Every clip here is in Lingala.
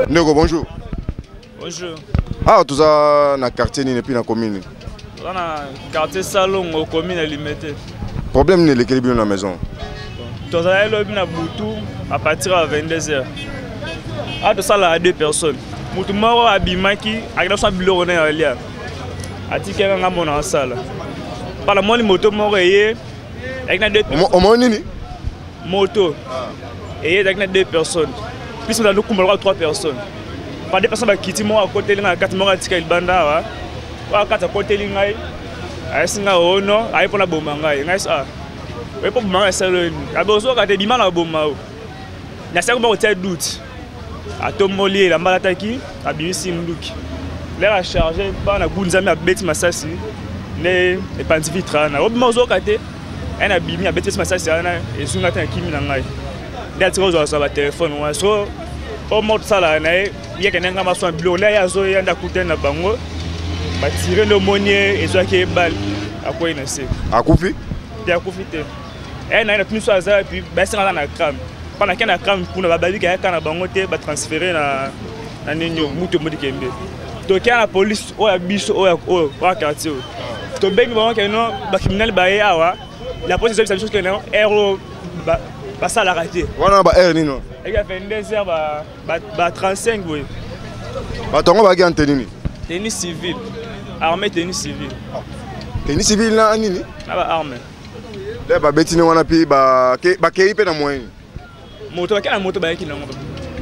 Nego, bonjour. Bonjour. Ah, tout ça dans le quartier ni puis dans la commune. Dans le quartier Salon, au commune limitée. Problème n'est lequel bien dans la maison. Tout ça est là à partir de 22h. Ah, tout ça là à 2 personnes. Mutu moro abimaki, avec son bureau on est allé. Ati kenga ngamo na sala. Par la moni moto moro yé avec na 2 personnes. Au moins ni moto. Et avec 2 personnes. Puis on a nous kumba 3 personnes. Par 2 personnes qui quittent moi à côté linga 4 moro tika ilbanda wa. Wa 4 à côté linga. Ay singa ono, ay pona bomba ngai. Ngai sa. Oui, pour moi, c'est le. Abozo quand tu dis mal à Bomao. Il y a certainement un doute. À ton mollier, la malataki, à Biusi Mlouk. L'air a chargé, on a Gounzami à Betty Massassi, les Pantivitra. Au Mozo quand tu es a Bimi à Betty Massassi, et Zunata Kimi Nangai. D'être aux sur le téléphone, ou so, au mode salanae, il y a quelqu'un qui a son bureau, là, il y a Zoé, il y a Kouten, la Bango, va tirer le monnier et Zoé Bal. À quoi il ne sait. À Koufi? Il y a Koufi. Et na plus sur ça et puis baisser dans la crame pendant qu'il y a crame pour la babi qu'il y a quand la banque va transférer na ninyo muto modi kembe to qu'il y a la police ou ya biso ou ya quartier to bengi bango que non ba criminel ba awa la police c'est chose que non héros ba ça la raté wana ba air ni non il y a 22h ba 35 oui ba tongo ba gan tenini tennis civil armée tennis civil tennis civil na nini na ba armée là ba betine wana pi ba kei pe na moyen moto ba kana moto ba yaki na moto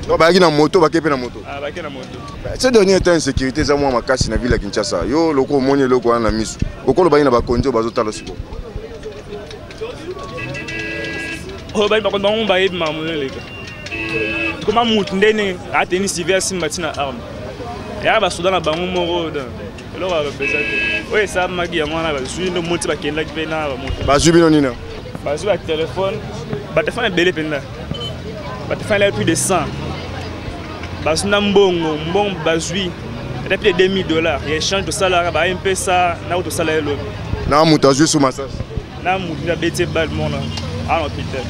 no ba yaki na moto ba kei pe na moto ah ba kana moto ces derniers temps insécurité za moi makasi na ville ya Kinshasa yo loko monye loko wana misu okolo ba ina ba konjo bazo talo siko oh ba ko ndongo ba yebi mamule leka comment moto ndene a tennis civil simbatina arme ya ba soudan na bango moko da alors on va peser. Oui, ça m'a dit, on a besoin de monter qui est là qui vient là. Basu binonina. Basu avec téléphone. Téléphone est belé penda. Téléphone est plus de 100. Basu n'ambongo, bon basu. Il a plus de $2000. Il échange de salaire, bah un peu ça, na auto salaire l'autre. Na muta juste sur massage. Na muta bête bal mon là. À l'hôpital.